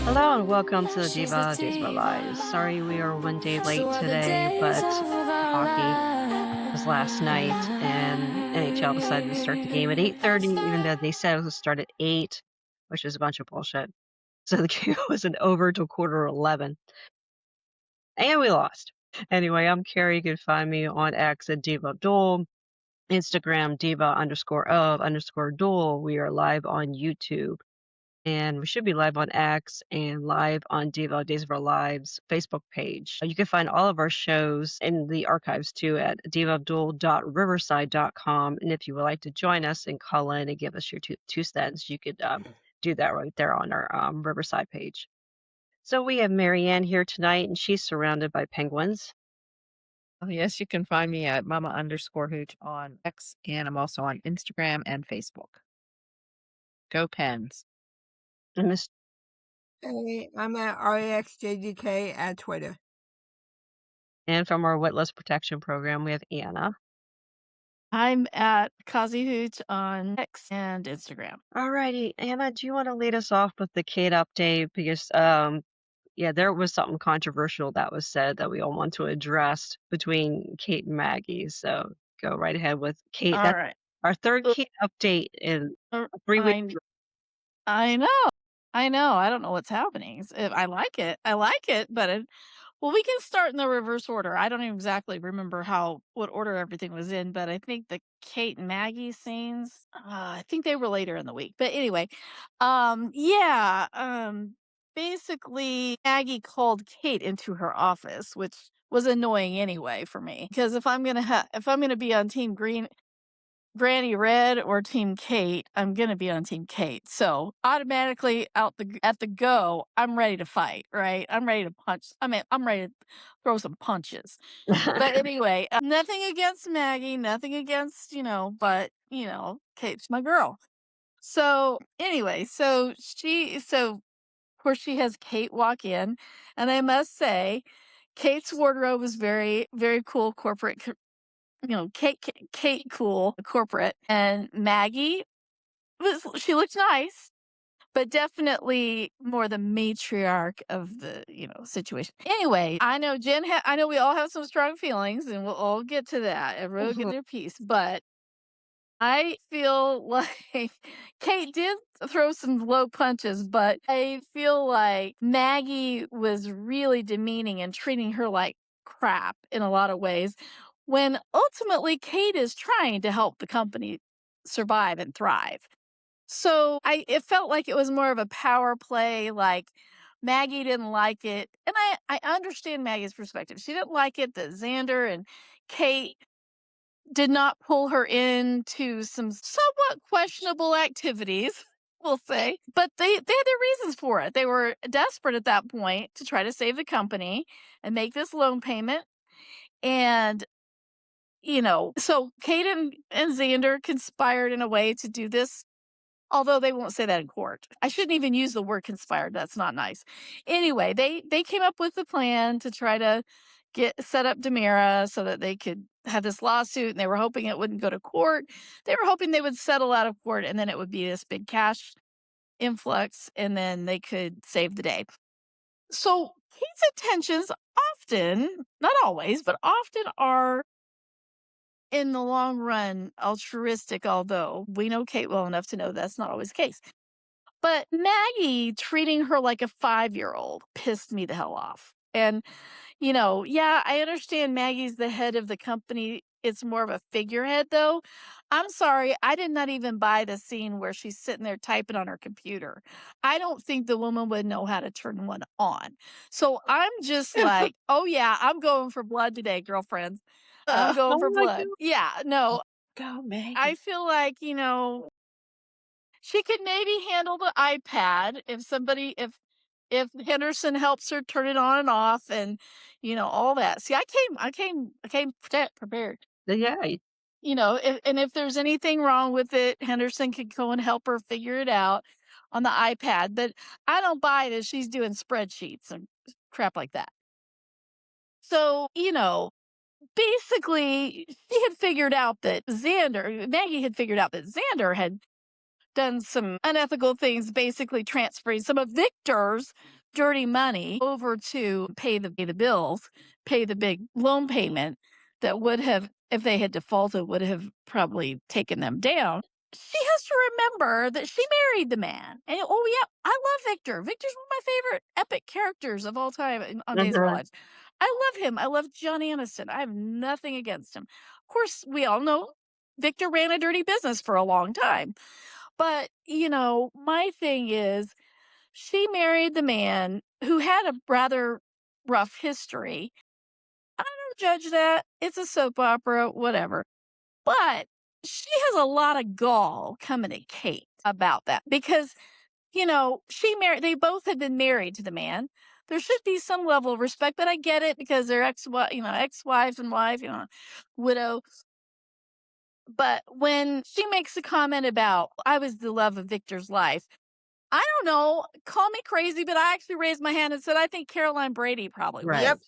Hello and welcome to the Diva Days of Our Lives. Sorry we are one day late today, but hockey was last night and NHL decided to start the game at 8:30, even though they said it was to start at 8, which is a bunch of bullshit. So the game wasn't over till quarter 11, and we lost. Anyway, I'm Carrie. You can find me on X at Diva of DOOL, Instagram Diva_of_Duel. We are live on YouTube. And we should be live on X and live on Diva Days of Our Lives Facebook page. You can find all of our shows in the archives too at divaofduel.riverside.com. And if you would like to join us and call in and give us your two cents, you could do that right there on our Riverside page. So we have Marianne here tonight, and she's surrounded by penguins. Oh, yes, you can find me at mama_hooch on X, and I'm also on Instagram and Facebook. Go Pens. And Miss Hey, I'm at REXJDK at Twitter. and from our Witless Protection Program, we have Anna. I'm at Kazi Hooch on X and Instagram. Alrighty, Anna, do you want to lead us off with the Kate update? Because yeah, there was something controversial that was said that we all want to address between Kate and Maggie. So go right ahead with Kate. All That's right. our third Kate update in 3 weeks. I know. I know. I don't know what's happening. I like it. I like it, but well, we can start in the reverse order. I don't exactly remember what order everything was in, but I think the Kate and Maggie scenes, I think they were later in the week. But anyway, yeah, basically Maggie called Kate into her office, which was annoying anyway for me because if I'm gonna be on Team Granny Red or Team Kate, I'm gonna be on Team Kate. So automatically at the go, I'm ready to fight, right? I'm ready to punch. I mean, I'm ready to throw some punches. But anyway, nothing against Maggie, nothing against, but Kate's my girl. So anyway, so of course she has Kate walk in, and I must say, Kate's wardrobe is very, very cool corporate Kate cool, corporate, and Maggie she looked nice, but definitely more the matriarch of the, situation. Anyway, I know we all have some strong feelings, and we'll all get to that. Everyone will get their piece, but I feel like Kate did throw some low punches, but I feel like Maggie was really demeaning and treating her like crap in a lot of ways when ultimately Kate is trying to help the company survive and thrive. So it felt like it was more of a power play, like Maggie didn't like it. And I understand Maggie's perspective. She didn't like it that Xander and Kate did not pull her into some somewhat questionable activities, we'll say. But they had their reasons for it. They were desperate at that point to try to save the company and make this loan payment. And, so Kate and Xander conspired in a way to do this, although they won't say that in court. I shouldn't even use the word conspired. That's not nice. Anyway, they came up with a plan to try to set up Demira so that they could have this lawsuit, and they were hoping it wouldn't go to court. They were hoping they would settle out of court, and then it would be this big cash influx, and then they could save the day. So Kate's intentions often, not always, but often are in the long run altruistic, although we know Kate well enough to know that's not always the case. But Maggie treating her like a 5-year-old pissed me the hell off. And, yeah, I understand Maggie's the head of the company. It's more of a figurehead, though. I'm sorry, I did not even buy the scene where she's sitting there typing on her computer. I don't think the woman would know how to turn one on. So I'm just like, oh, yeah, I'm going for blood today, girlfriends. I'm going for Oh my blood. Yeah, no, Go, Maggie. I feel like, she could maybe handle the iPad if Henderson helps her turn it on and off and, all that. See, I came prepared. Yeah, If there's anything wrong with it, Henderson could go and help her figure it out on the iPad. But I don't buy that she's doing spreadsheets and crap like that. So, basically, Maggie had figured out that Xander had done some unethical things, basically transferring some of Victor's dirty money over to pay the bills, pay the big loan payment that would have, if they had defaulted, would have probably taken them down. She has to remember that she married the man. And oh yeah, I love Victor. Victor's one of my favorite epic characters of all time on Days of Our Mhm. Lives. I love him. I love John Aniston. I have nothing against him. Of course, we all know Victor ran a dirty business for a long time. But, my thing is she married the man who had a rather rough history. I don't judge that. It's a soap opera, whatever. But she has a lot of gall coming at Kate about that because, they both had been married to the man. There should be some level of respect, but I get it because they're ex-wife and wife, widow. But when she makes a comment about, I was the love of Victor's life, I don't know, call me crazy, but I actually raised my hand and said, I think Caroline Brady probably was. Right. Yep.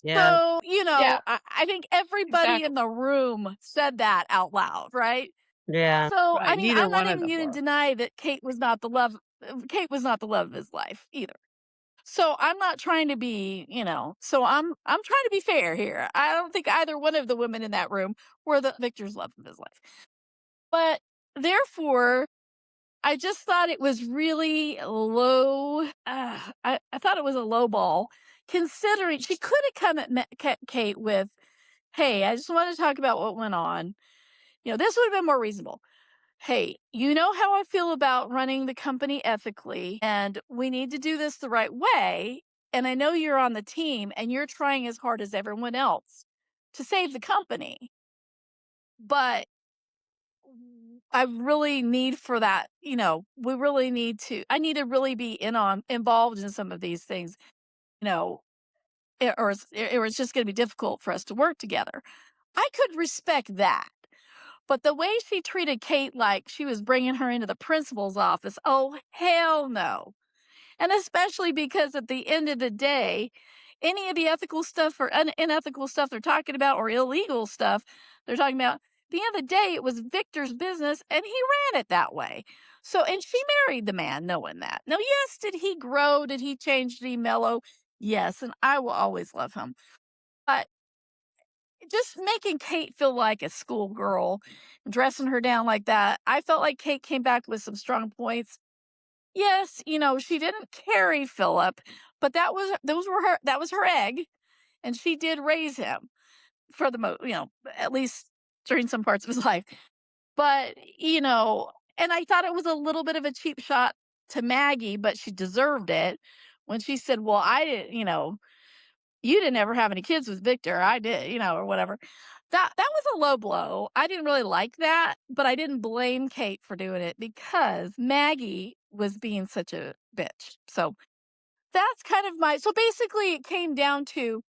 Yeah. So, Yeah, I think everybody exactly. in the room said that out loud, right? Yeah. So, I Right. mean, Neither I'm not one of even them going to were. deny that Kate was not the love of his life either. So I'm not trying to be, so I'm trying to be fair here. I don't think either one of the women in that room were the Victor's love of his life. But therefore, I just thought it was really low. I thought it was a low ball, considering she could have come at Kate with, "Hey, I just want to talk about what went on." This would have been more reasonable. "Hey, you know how I feel about running the company ethically, and we need to do this the right way. And I know you're on the team, and you're trying as hard as everyone else to save the company, but I really need for that, we really need to I need to really be involved in some of these things, you know, or it's just gonna be difficult for us to work together." I could respect that, but the way she treated Kate like she was bringing her into the principal's office, oh, hell no. And especially because at the end of the day, any of the ethical stuff or unethical stuff they're talking about or illegal stuff they're talking about, at the end of the day, it was Victor's business and he ran it that way. So, and she married the man knowing that. Now, yes, did he grow? Did he change? Did he mellow? Yes, and I will always love him. But just making Kate feel like a schoolgirl, dressing her down like that, I felt like Kate came back with some strong points. Yes, she didn't carry Philip, but that was her egg, and she did raise him for at least during some parts of his life. But, and I thought it was a little bit of a cheap shot to Maggie, but she deserved it when she said, "Well, I didn't, you didn't ever have any kids with Victor. I did, or whatever." That was a low blow. I didn't really like that, but I didn't blame Kate for doing it because Maggie was being such a bitch. So that's kind of so basically it came down to,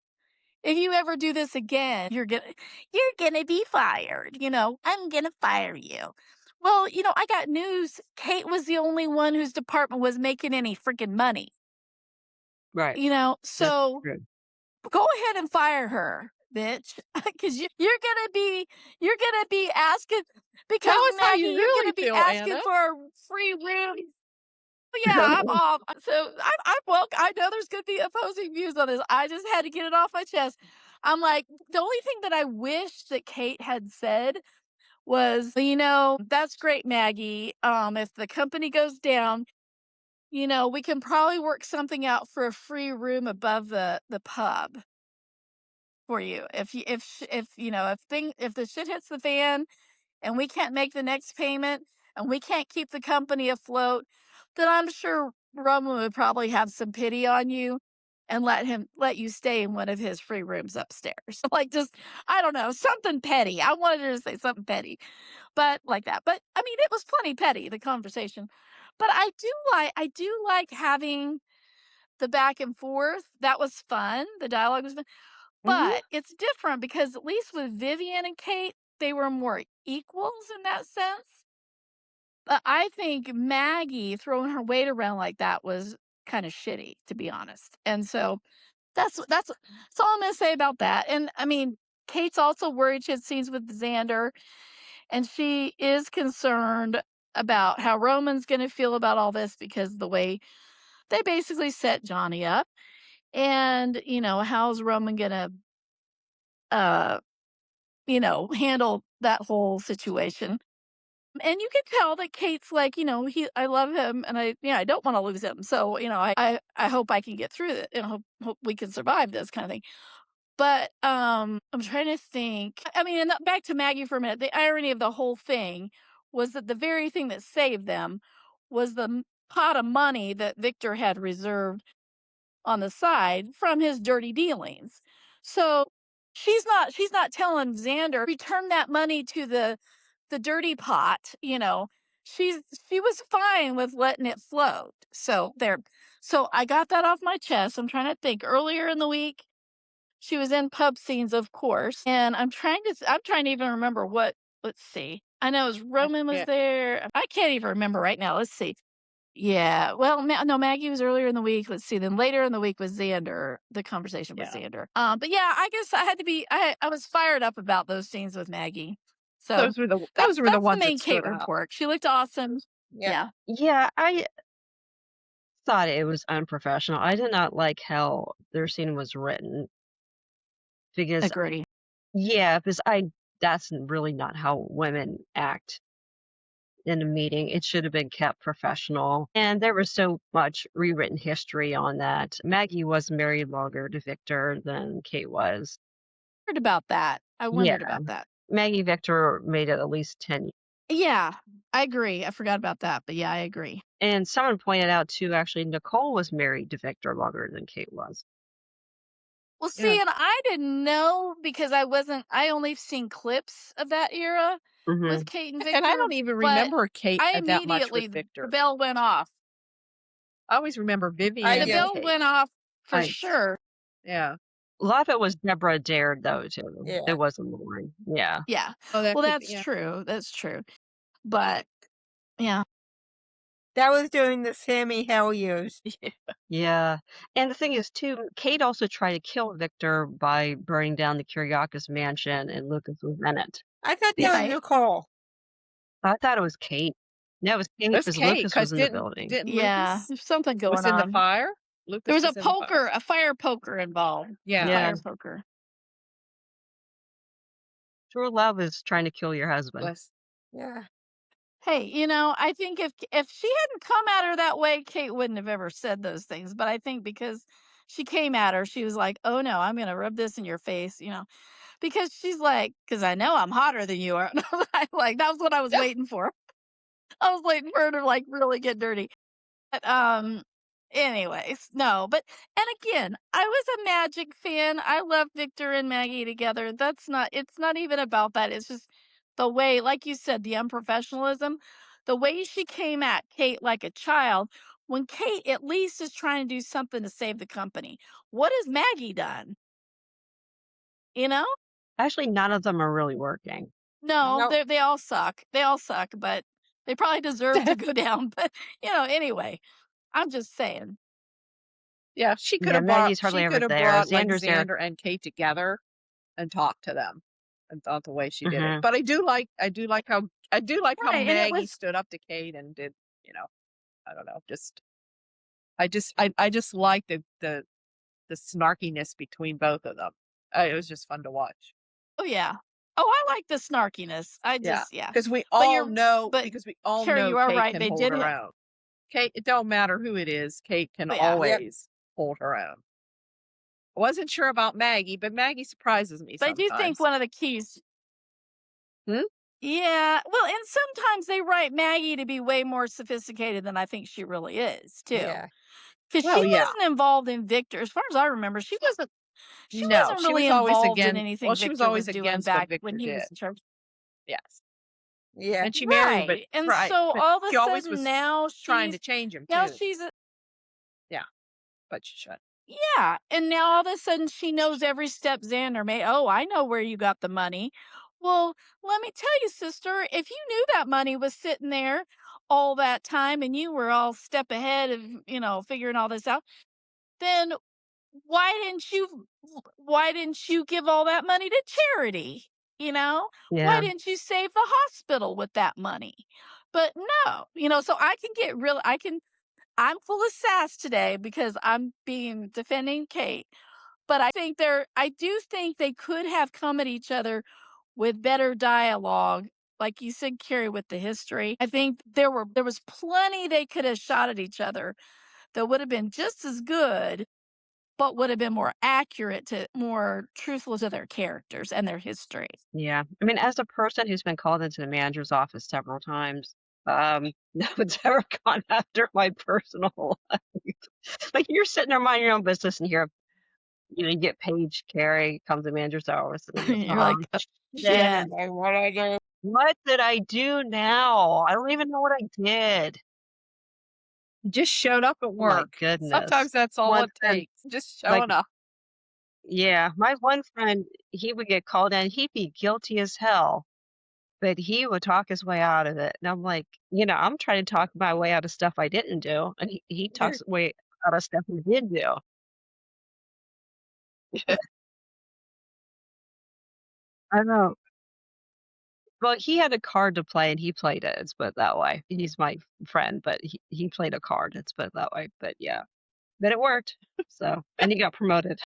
if you ever do this again, you're gonna be fired. I'm gonna fire you. Well, I got news. Kate was the only one whose department was making any freaking money. Right. That's So true. go ahead and fire her, bitch, because you're gonna be asking, Tell because us how Maggie, you you're really gonna be feel, asking Anna. for a free room. Yeah, I'm off. So I'm well. I know there's gonna be opposing views on this. I just had to get it off my chest. I'm like, the only thing that I wish that Kate had said was, that's great, Maggie. If the company goes down, we can probably work something out for a free room above the pub for you. If the shit hits the fan and we can't make the next payment and we can't keep the company afloat, then I'm sure Roman would probably have some pity on you and let you stay in one of his free rooms upstairs. Like, just, I don't know, something petty. I wanted her to say something petty, but like that. But I mean, it was plenty petty, the conversation. But I do like having the back and forth. That was fun. The dialogue was fun. Mhm. But it's different because at least with Vivian and Kate, they were more equals in that sense. But I think Maggie throwing her weight around like that was kind of shitty, to be honest. And so that's all I'm gonna say about that. And I mean, Kate's also worried. She had scenes with Xander, and she is concerned about how Roman's gonna feel about all this because the way they basically set Johnny up. And, how's Roman gonna, uh, handle that whole situation? And you can tell that Kate's like, I love him and I don't want to lose him. So, I hope I can get through it and hope we can survive this kind of thing. But I'm trying to think. I mean, and back to Maggie for a minute. The irony of the whole thing was that the very thing that saved them was the pot of money that Victor had reserved on the side from his dirty dealings. So she's not telling Xander return that money to the dirty pot, She's she was fine with letting it float. So there. So I got that off my chest. I'm trying to think. Earlier in the week, she was in pub scenes, of course, and I'm trying to even remember what. Let's see. I know it was Roman was Yeah. there. I can't even remember right now. Let's see. Yeah, well, no, Maggie was earlier in the week. Let's see. Then later in the week was Xander. The conversation with Yeah. Xander. But yeah, I guess I had to be. I was fired up about those scenes with Maggie. So Those were that's the the ones main that Kate stood out. report. She looked awesome. Yeah. Yeah, I thought it was unprofessional. I did not like how their scene was written because, Agree. because that's really not how women act in a meeting. It should have been kept professional. And there was so much rewritten history on that. Maggie was married longer to Victor than Kate was. Heard about that. I wondered about that. Maggie Victor made it at least 10 years. Yeah, I agree. I forgot about that, but yeah, I agree. And someone pointed out too, actually, Nicole was married to Victor longer than Kate was. Well, Yeah. see, and I didn't know because I only seen clips of that era with Kate and Victor. And I don't even but remember Kate I that much immediately with Victor. the bell went off. I always remember Vivian I The and do. bell Kate. went off for I- sure. Yeah. A lot of it was Deborah Dare, though, too. Yeah. It wasn't Lauren. Yeah. Yeah. Oh, that Well, could that's be, yeah. true. That's true. But yeah. That was during the Sammy Hell years. Yeah. And the thing is, too, Kate also tried to kill Victor by burning down the Kiriakis mansion, and Lucas was in it. I thought that was Right. Nicole. I thought it was Kate. No, it was Kate That's because Kate, Lucas was because in the building. didn't Yeah. Lucas There's something going was in the on. fire? Lucas There was a in the fire? poker, a fire poker involved. Yeah. Yeah. Fire poker. True love is trying to kill your husband. Bless. Yeah. Hey, I think if she hadn't come at her that way, Kate wouldn't have ever said those things. But I think because she came at her, she was like, "Oh no, I'm gonna rub this in your face," because she's like, "Because I know I'm hotter than you are." And I'm like, that was what I was waiting for. I was waiting for her to like really get dirty. But anyways, no. But and again, I was a Magic fan. I love Victor and Maggie together. It's not even about that. It's just the way, like you said, the unprofessionalism, the way she came at Kate like a child, when Kate at least is trying to do something to save the company. What has Maggie done? You know? Actually, none of them are really working. No, Nope. they all suck. They all suck, but they probably deserve to go down. But anyway, I'm just saying. Yeah, she could Yeah, have brought Maggie's hardly she ever could have there. brought like Xander's there. Xander and Kate together and talked to them. And thought the way she did Mhm. it. But I do like how Right, and it Maggie was stood up to Kate and did, I don't know, I just like the snarkiness between both of them. It was just fun to watch. oh yeah. Oh, I like the snarkiness. I Yeah, just yeah. because we But all you're know but Carrie, you are Kate right. can They hold did her have own. Kate, it don't matter who it is, Kate can oh yeah. always hold her own. I wasn't sure about Maggie, but Maggie surprises me But I do think sometimes. one of the keys Hmm? Yeah, well, and sometimes they write Maggie to be way more sophisticated than I think she really is, too. Yeah. Because Well, she yeah. wasn't involved in Victor. As far as I remember, she wasn't No, she really was always involved in against. anything Well, she was Victor always was doing against what back Victor when he did. was in charge. Yes, Yeah. and she married, but Right. And right, so but all of she a always sudden was now trying to she's change him now too. she's a Yeah, but she should. yeah, and now all of a sudden she knows every step Xander made. Oh, I know where you got the money. Well, let me tell you, sister, if you knew that money was sitting there all that time and you were all step ahead of, figuring all this out, then why didn't you give all that money to charity? Why Yeah. didn't you save the hospital with that money? But no, so I can get real I can I'm full of sass today because I'm being defending Kate, but I do think they could have come at each other with better dialogue. Like you said, Carrie, with the history. I think there was plenty they could have shot at each other that would have been just as good, but would have been more accurate to more truthful to their characters and their history. Yeah. I mean, as a person who's been called into the manager's office several times, no one's ever gone after my personal life. Like, you're sitting there minding your own business and here, you get Paige, Carrie, comes to the manager's office, and I'm like, You're like, "Oh, yeah. shit, what did I do now? I don't even know what I did." You just showed up at Oh my work. goodness. Sometimes that's all One it friend, takes, just like, showing up. yeah, my one friend, he would get called in, he'd be guilty as hell, but he would talk his way out of it, and I'm like, I'm trying to talk my way out of stuff I didn't do, and he talks way out of stuff he did do. I know. Well, he had a card to play, and he played it, let's put it that way. He's my friend, but he played a card, let's put it that way, but yeah. But it worked, so and he got promoted.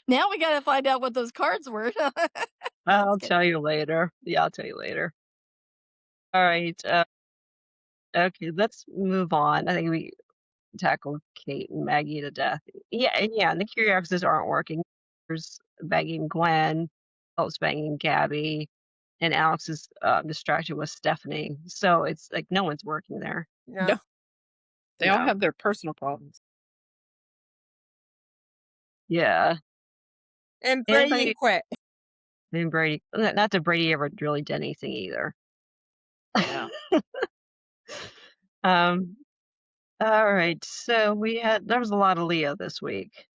Now we gotta find out what those cards were. I'll Just kidding. tell you later. Yeah, I'll tell you later. Alright, okay, let's move on. I think we tackled Kate and Maggie to death. Yeah, and the Curiouses aren't working. There's banging Gwen, Elle's banging Gabby, and Alex is, distracted with Stephanie, so it's like no one's working there. No, No. they all No. have their personal problems. Yeah. And Brady Anybody quit. named Brady not that Brady ever really did anything either. Yeah. Um, alright, so there was a lot of Leo this week,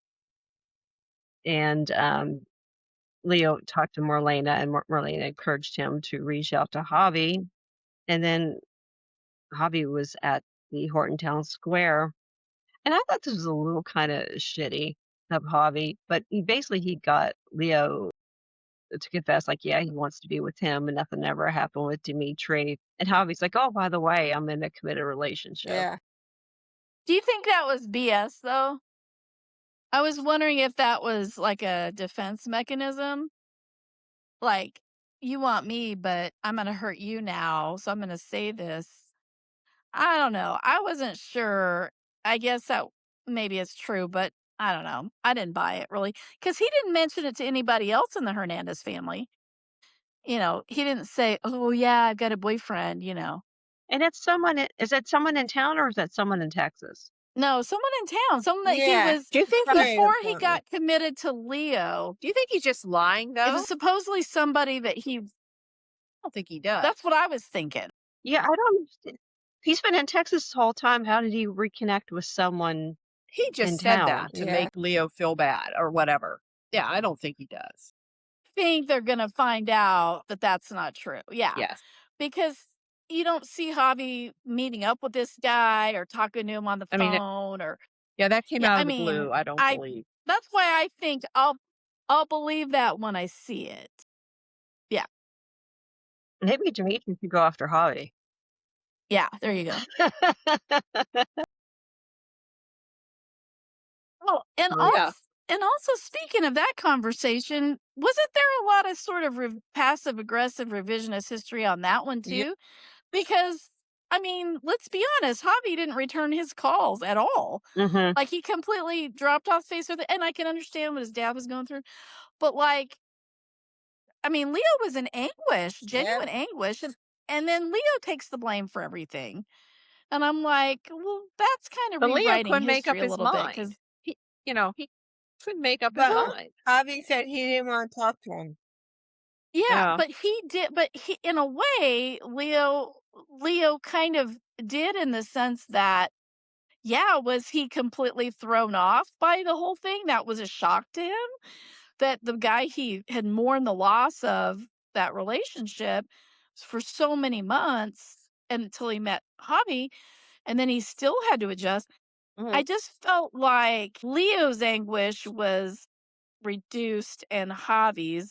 and, Leo talked to Marlena, and Marlena encouraged him to reach out to Javi, and then Javi was at the Horton Town Square, and I thought this was a little kinda shitty of Javi, but he got Leo to confess, like, yeah, he wants to be with him, and nothing ever happened with Dimitri, and Javi's like, "Oh, by the way, I'm in a committed relationship." Yeah. Do you think that was BS though? I was wondering if that was like a defense mechanism. Like, you want me, but I'm gonna hurt you now, so I'm gonna say this. I don't know. I wasn't sure. I guess that maybe it's true, but I don't know. I didn't buy it really because he didn't mention it to anybody else in the Hernandez family. He didn't say, "Oh yeah, I've got a boyfriend." And is it someone in town or is that someone in Texas? No, someone in town, someone that he Yeah. was Do you think From he's the before he appointment. got committed to Leo. do you think he's just lying, It though? was supposedly somebody that I don't think he does. that's what I was thinking. Yeah, I don't understand. He's been in Texas this whole time. How did he reconnect with someone He in just said town? that to Yeah. make Leo feel bad or whatever. Yeah, I don't think he does. Think they're gonna find out that that's not true. Yeah, Yes. because you don't see Javi meeting up with this guy or talking to him on the I mean, phone or yeah, that came yeah, out I of the mean, blue, I don't I believe. that's why I think I'll believe that when I see it. Yeah. Maybe Dimitri should go after Javi. Yeah, there you go. Oh, and Right. Yeah. also speaking of that conversation, wasn't there a lot of sort of passive aggressive revisionist history on that one Yeah. too? Because I mean, let's be honest, Javi didn't return his calls at all. Mhm. Like he completely dropped off face with it, and I can understand what his dad was going through. But like, I mean, Leo was in anguish, Yeah. genuine anguish, and then Leo takes the blame for everything. And I'm like, well, that's kind of But Leo rewriting couldn't make up history a his little bit because mind. He couldn't make up his But well, mind. Javi said he didn't want to talk to him. yeah, Yeah. but he did, but he, in a way, Leo kind of did in the sense that, yeah, was he completely thrown off by the whole thing? That was a shock to him that the guy he had mourned the loss of that relationship for so many months until he met Javi, and then he still had to adjust. I Mhm. just felt like Leo's anguish was reduced and Javi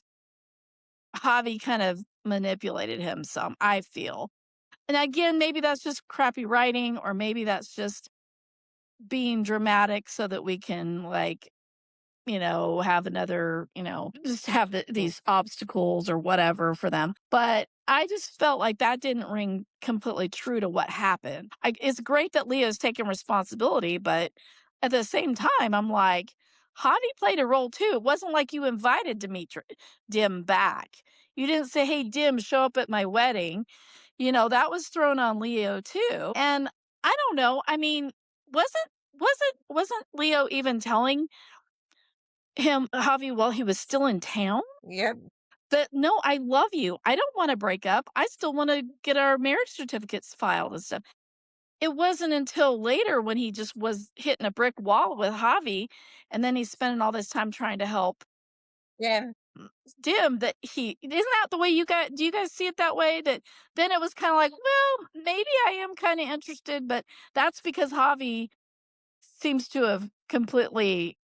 kind of manipulated him some, I feel. And again, maybe that's just crappy writing, or maybe that's just being dramatic so that we can, like, have another, just have these obstacles or whatever for them. But I just felt like that didn't ring completely true to what happened. It's great that Leah's taking responsibility, but at the same time, I'm like, Javi played a role too. It wasn't like you invited Dim back. You didn't say, "Hey, Dim, show up at my wedding." That was thrown on Leo too. And I don't know. I mean, wasn't Leo even telling him Javi while he was still in town Yep. that, "No, I love you. I don't want to break up. I still want to get our marriage certificates filed and stuff." It wasn't until later when he just was hitting a brick wall with Javi, and then he's spending all this time trying to help Yeah. Dim that he isn't that the way you guys do you guys see it that way? That then it was kind of like, well, maybe I am kind of interested, but that's because Javi seems to have completely,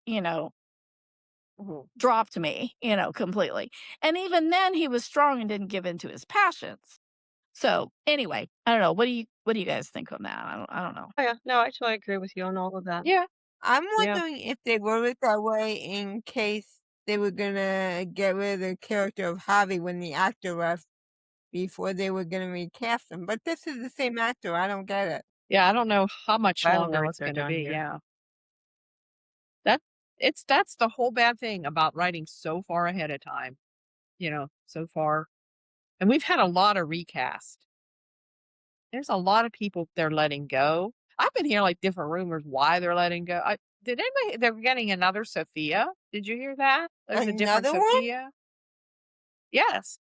dropped me, completely. And even then he was strong and didn't give in to his passions. So anyway, I don't know. What do you guys think on that? I don't know. Oh, yeah. No, I totally agree with you on all of that. Yeah. I'm Yeah. wondering if they wrote it that way in case they were gonna get rid of the character of Javi when the actor left before they were gonna recast him. But this is the same actor. I don't get it. Yeah, I don't know how much I don't know longer what it's they're gonna doing be. here. Yeah. That's the whole bad thing about writing so far ahead of time, so far. And we've had a lot of recast. There's a lot of people they're letting go. I've been hearing like different rumors why they're letting go. Did anybody they're getting another Sophia? Did you hear that? There's a different Another one? Sophia. Yes.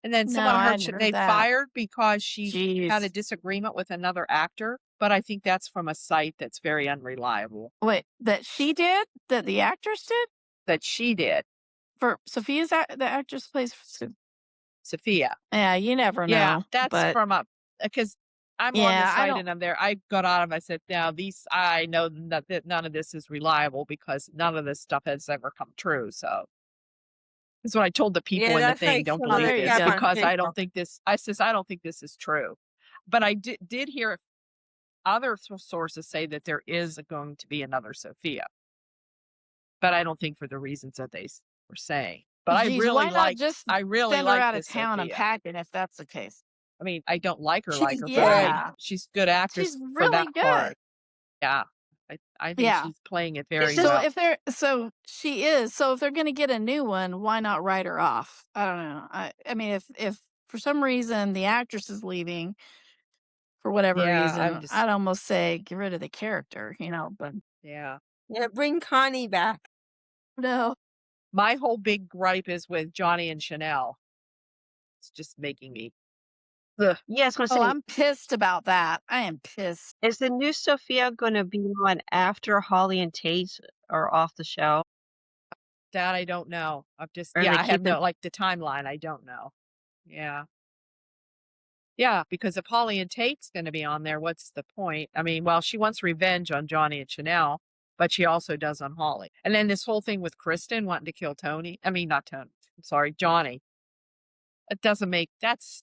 And then No, someone I heard hadn't heard they that. fired because she had a Jeez. disagreement with another actor, but I think that's from a site that's very unreliable. Wait, that she did? That the actress did? That she did, For Sophia's the actress plays Sophia. Yeah, you never Yeah, know. that's But from a because I'm on the yeah, I site don't and I'm there. I got out of. I said, now these I know that none of this is reliable because none of this stuff has ever come true. So that's what I told the people Yeah, in the that's thing. like Don't some Oh, of believe the there you this stuff go. on because I Facebook. don't think this. I says I don't think this is true, but I did hear other sources say that there is going to be another Sophia, but I don't think for the reasons that they were saying. But Geez, why not just I really send her like out of this town and Sophia. pack it if that's the case? I mean, I don't like her She's but Yeah. she's a good actress She's for really that part. good. Yeah. I think Yeah. she's playing it very So well. she is. So if they're gonna get a new one, why not write her off? I don't know. I mean if for some reason the actress is leaving for whatever Yeah, I'm reason, just I'd almost say get rid of the character, but yeah. Yeah, bring Connie back. no. My whole big gripe is with Johnny and Chanel. It's just making me ugh. Yeah, I was gonna Oh, say, I'm pissed about that. I am pissed. is the new Sophia gonna be on after Holly and Tate are off the show? That I don't know. Or are they I have keeping no like the timeline, I don't know. Yeah. Yeah, because if Holly and Tate's gonna be on there, what's the point? I mean, well, she wants revenge on Johnny and Chanel, but she also does on Holly. And then this whole thing with Kristen wanting to kill Tony. I mean, not Tony. I'm sorry, Johnny. It doesn't make this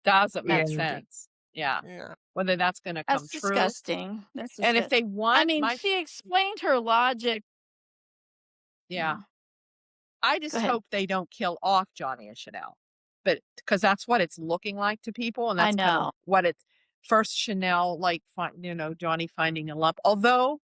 doesn't Yeah. make That's ridiculous. sense. Yeah. No. Whether that's gonna come That's true. disgusting. That's And if disgusting. they I want mean, she explained her logic. yeah. Yeah. I Go just ahead. hope they don't kill off Johnny and Chanel. But because that's what it's looking like to people, and I that's kind of know. what it's first Chanel like Johnny finding a lump. Although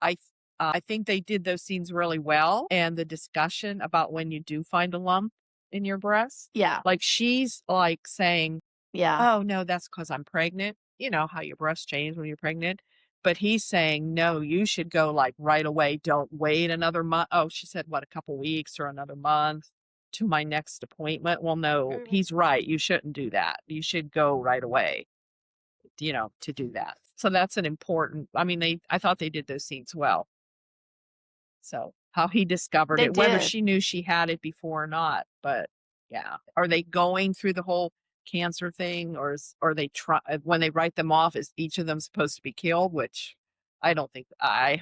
I think they did those scenes really well, and the discussion about when you do find a lump in your breast, Yeah. like she's like saying, Yeah. "Oh no, that's because I'm pregnant." You know how your breasts change when you're pregnant. But he's saying, no, you should go like right away. Don't wait another month. Oh, she said, what, a couple weeks or another month to my next appointment? Well, no, he's right. You shouldn't do that. You should go right away, to do that. So that's an important, I mean, I thought they did those scenes well. So how he discovered They it, whether did. she knew she had it before or not, but yeah. Are they going through the whole cancer thing or they try when they write them off, is each of them supposed to be killed? Which I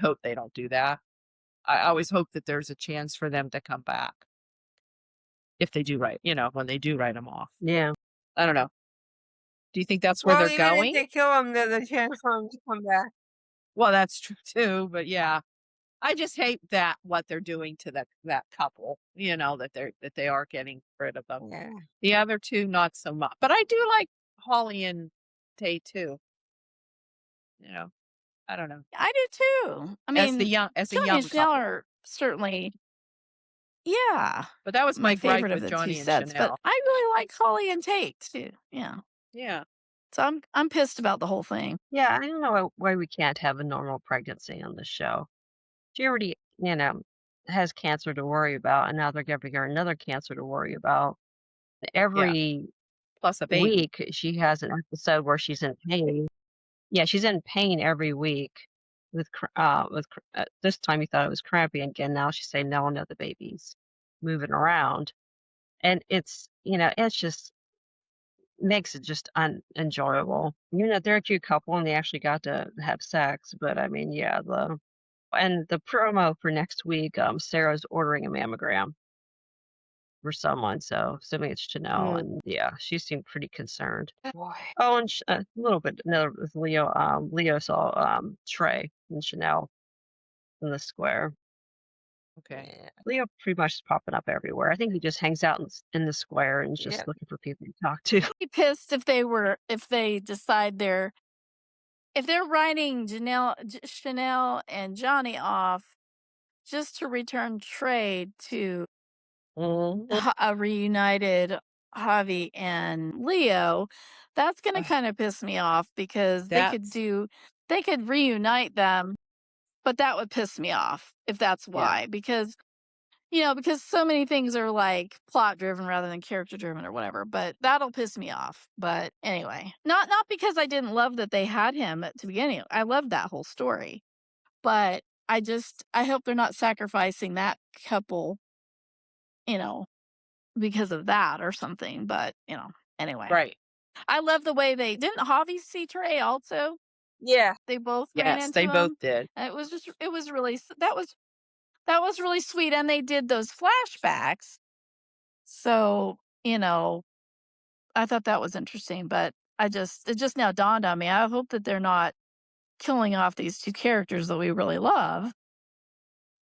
hope they don't do that. I always hope that there's a chance for them to come back. If they do when they do write them off. Yeah. I don't know. Do you think that's where Well, they're even if going? they kill him, there's a chance for him to come back. Well, that's true too, but yeah. I just hate that what they're doing to that couple, that they are getting rid of them. Yeah. The other 2, not so much. But I do like Holly and Tay too. You know, I don't know. I do too. I mean, As a Johnny and young Chanel couple. are certainly, yeah, But that was my my gripe favorite of with the 2 Johnny and sets, but Chanel. I really like Holly and Tate too. Yeah. Yeah. So I'm pissed about the whole thing. Yeah, I don't know why we can't have a normal pregnancy on the show. She already, has cancer to worry about, and now they're giving her another cancer to worry about. Yeah. Every Plus a baby. week, she has an episode where she's in pain. Yeah, she's in pain every week this time you thought it was cramping again. Now she's saying, no, the baby's moving around. And it's just makes it just unenjoyable. They're a cute couple and they actually got to have sex, but I mean, yeah, the promo for next week, Sarah's ordering a mammogram for someone, so assuming it's Chanel, Mm, and yeah, she seemed pretty concerned. boy. Oh, and a little bit another with Leo. Leo saw Trey and Chanel in the square. Okay. Yeah. Leo pretty much is popping up everywhere. I think he just hangs out in the square and is just Yeah. looking for people to talk to. Be pissed if they decide if they're writing Chanel and Johnny off just to return trade to Mhm. a reunited Javi and Leo, that's gonna Ugh, kinda piss me off because that's they could reunite them, but that would piss me off if that's yeah. why, because so many things are, like, plot driven rather than character driven or whatever, but that'll piss me off, but anyway. Not because I didn't love that they had him at the beginning, I loved that whole story, but I hope they're not sacrificing that couple, you know, because of that or something, but, anyway. Right. I love the way they didn't Javi see Trey also? Yeah. They both ran Yes, they into both him, did. and it was really that was really sweet, and they did those flashbacks, so, I thought that was interesting, but it just now dawned on me, I hope that they're not killing off these 2 characters that we really love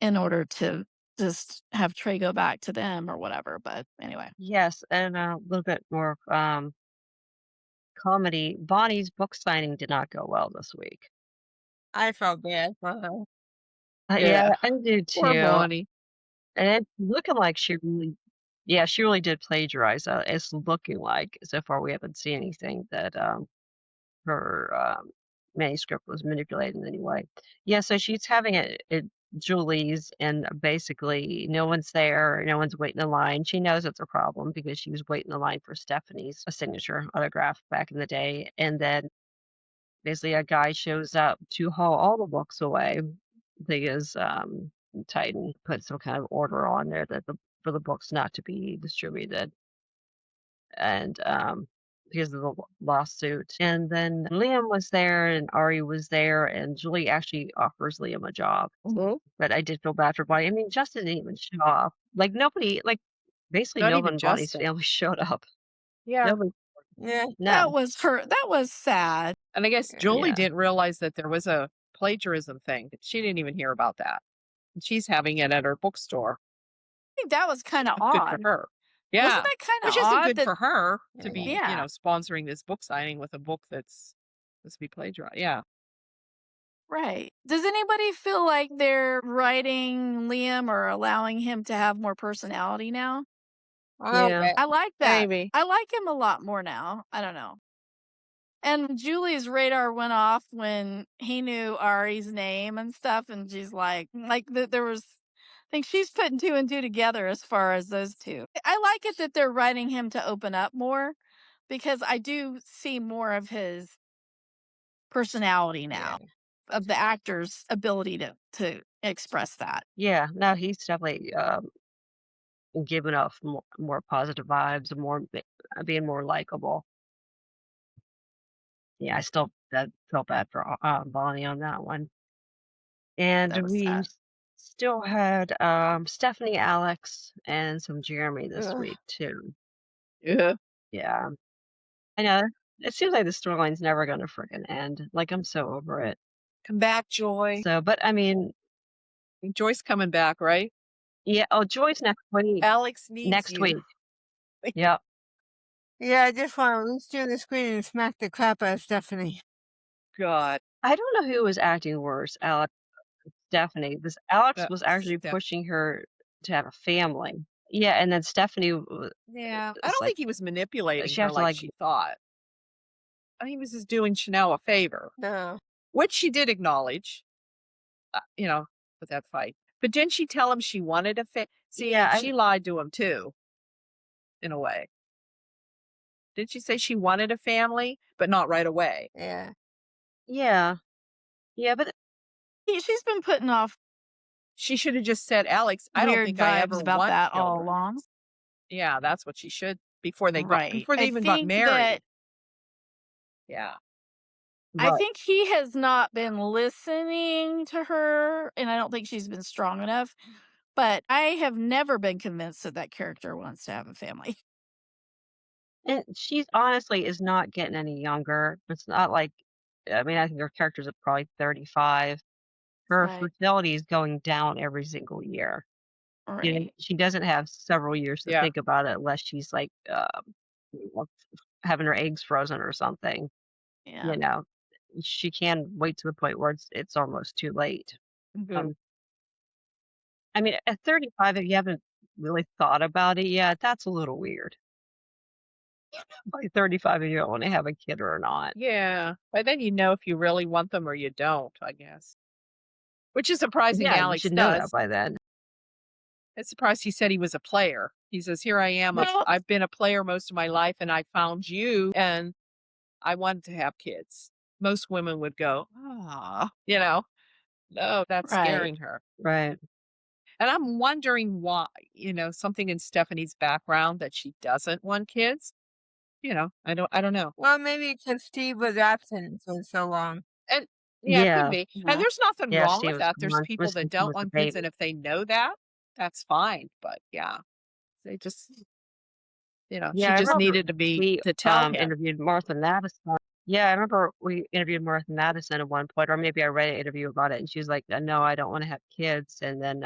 in order to just have Trey go back to them or whatever, but anyway. Yes, and a little bit more comedy. Bonnie's book signing did not go well this week. I felt bad for her. Yeah, Yeah. I do Poor too. Bonnie. And it's looking like she really did plagiarize. It's looking like so far we haven't seen anything that her manuscript was manipulated in any way. Yeah, so she's having it at Julie's, and basically no one's there, no one's waiting in line. She knows it's a problem because she was waiting in line for Stephanie's signature autograph back in the day, and then basically a guy shows up to haul all the books away because Titan put some kind of order on there that for the books not to be distributed, and because of the lawsuit. And then Liam was there, and Ari was there, and Julie actually offers Liam a job. Mhm. But I did feel bad for Bonnie. I mean, Justin didn't even show up. Like nobody, like basically Not no even one in Bonnie's Justin. family showed up. Yeah. Nobody, Yeah. no. That was sad. And I guess Julie Yeah. didn't realize that there was a plagiarism thing. She didn't even hear about that. And she's having it at her bookstore. I think that was kinda Good for odd. her. Wasn't Yeah. that kinda Which isn't odd good that for her to Yeah. be, yeah, sponsoring this book signing with a book that's supposed to be plagiarized. Yeah. right. Does anybody feel like they're writing Liam or allowing him to have more personality now? A little Yeah. bit. I like that. Maybe. I like him a lot more now. I don't know. And Julie's radar went off when he knew Ari's name and stuff, and she's there was I think she's putting 2 and 2 together as far as those 2. I like it that they're writing him to open up more because I do see more of his personality now, Yeah. of the actor's ability to express that. Yeah. No, he's definitely giving off more positive vibes and being more likable. Yeah, I still that felt bad for Bonnie on that one. And That was we sad. still had Stephanie, Alex, and some Jeremy this Ugh. week too. Yeah. Yeah, I know. It seems like the storyline's never gonna freaking end. Like I'm so over it. Come back, Joy. So, but I mean, Joy's coming back, right? yeah. Oh, Joy's next week. Alex needs Next you. week. Yep. Yeah, I just want to reach through the screen and smack the crap out of Stephanie. God. I don't know who was acting worse, Alex or Stephanie, because Alex was actually Steph. pushing her to have a family. Yeah, and then Stephanie Yeah. I was don't like, think he was manipulating she her has to like like, she thought. I think he was just doing Chanel a favor, No. which she did acknowledge, with that fight. But didn't she tell him she wanted a See, yeah, she lied to him too, in a way. Didn't she say she wanted a family, but not right away? Yeah. yeah, yeah, but She's been putting off She should have just said, Alex, I don't weird think I ever vibes about want that all children. along. Yeah, that's what she should Right. before they I even got think married. that Yeah. I right. think he has not been listening to her, and I don't think she's been strong enough. But I have never been convinced that that character wants to have a family. And she's honestly is not getting any younger. It's not like, I mean, I think her character's at probably 35. Her Right. fertility is going down every single year. You know, Right. she doesn't have several years to Yeah. think about it unless she's like well, having her eggs frozen or something. Yeah. You know, she can wait to the point where it's almost too late. Mhm. I mean, at 35, if you haven't really thought about it yet, that's a little weird. Like 35 and you don't want to have a kid or not. Yeah. But then you know if you really want them or you don't, I guess. Which is surprising Yeah, you Alex should know that does. by then. It's surprised he said he was a player. He says, here I am. Well, I've been a player most of my life and I found you and I wanted to have kids. Most women would go, no, that's right. scaring her. Right. And I'm wondering why, something in Stephanie's background that she doesn't want kids. I don't know. Well, maybe because Steve was absent for so long. And yeah, it could Yeah. be. Yeah. And there's nothing Yeah, wrong Steve with was that. There's gone. people that He don't was the want kids, and baby. if they know that, that's fine. But yeah, they just, Yeah, she I just remember needed we to tell him. interviewed Martha Madison. Yeah, I remember we interviewed Martha Madison at one point, or maybe I read an interview about it, and she was like, "No, I don't want to have kids." And then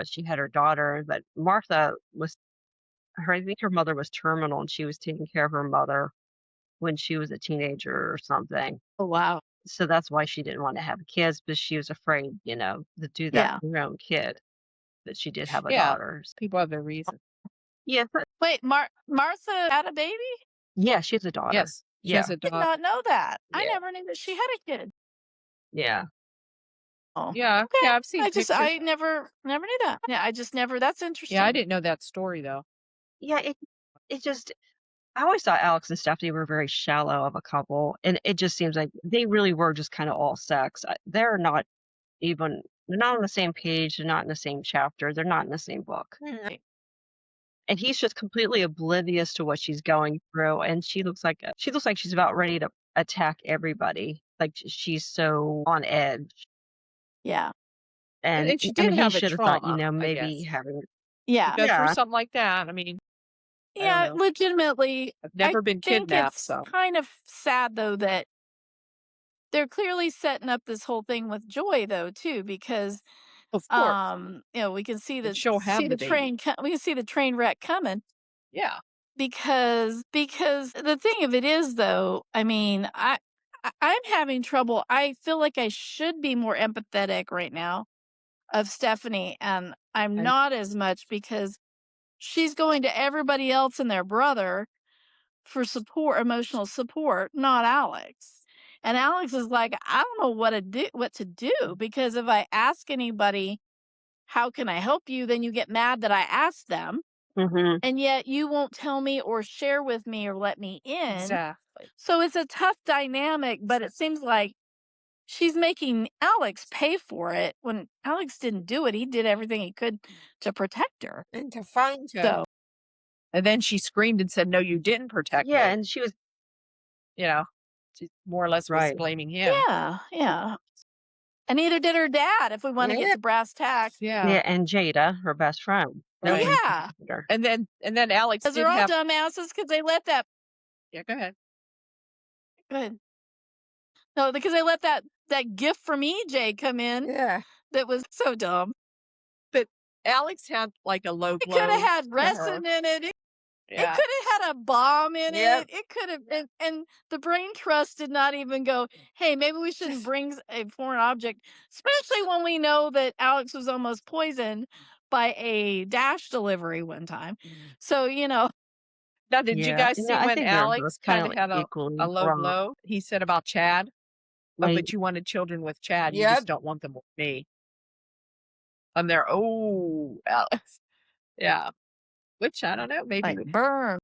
she had her daughter, but Martha was I think her mother was terminal, and she was taking care of her mother when she was a teenager or something. Oh, wow. So that's why she didn't want to have kids, but she was afraid, to do that Yeah. to her own kid. But she did have a Yeah, daughter. people have their reasons. Yeah, Wait, Martha had a baby? yeah, she has a daughter. Yes, she Yeah, has a Did daughter. not know that. I Yeah, never knew that she had a kid. yeah. Oh, yeah, okay. yeah. I've seen pictures. I never knew that. Yeah, I just never. That's Yeah, I interesting. didn't know that story though. Yeah, it just I always thought Alex and Stephanie were very shallow of a couple, and it just seems like they really were just kind of all sex. They're not on the same page, they're not in the same chapter, they're not in the same book. Mm, And he's just completely oblivious to what she's going through, and she looks like she's about ready to attack everybody. Like she's so on edge. Yeah. And And she I did mean, he have a should have thought, trauma, I maybe guess. having Yeah. Go through yeah. something like that. I mean, I don't Yeah. know. Legitimately, I've I never been think kidnapped, it's so kind of sad though that they're clearly setting up this whole thing with Joy though too, because of course. we can see And she'll have the baby. we can see the train wreck coming Yeah. because the thing of it is though, I mean, I'm having trouble. I feel like I should be more empathetic right now of Stephanie, and I'm I not as much because she's going to everybody else and their brother for emotional support, not Alex. And Alex is like, I don't know what to do because if I ask anybody, how can I help you? Then you get mad that I asked them, Mhm. and yet you won't tell me or share with me or let me in. exactly. So it's a tough dynamic, but it seems like she's making Alex pay for it when Alex didn't do it. He did everything he could to protect her. and to find her. So, And then she screamed and said, "No, you didn't protect Yeah, me." and she was You know, she more or less was right. blaming him. yeah. And neither did her dad, if we want to get Yeah. to brass tacks. Yeah. Yeah, and Jada, her best friend. Right. Nobody Yeah. protected her. And then Alex Because did they're all have. dumbasses because they let that. Yeah, go ahead. Go ahead. No, because they let that gift from EJ come in Yeah. that was so dumb. But Alex had like a low It could have blow had to resin her. in it. It Yeah. could have had a bomb in Yep. it. It could have, and the brain trust did not even go, hey, maybe we shouldn't bring a foreign object, especially when we know that Alex was almost poisoned by a Dash delivery one time. So, Now, did you Yeah, guys see I when think they're both Alex kind kind of of like had equally a low wrong. blow? He said about Chad. Oh, Like, but you wanted children with Chad. You Yep. just don't want them with me. And they're, oh, Alex. Yeah. Which I don't know, maybe like, burn.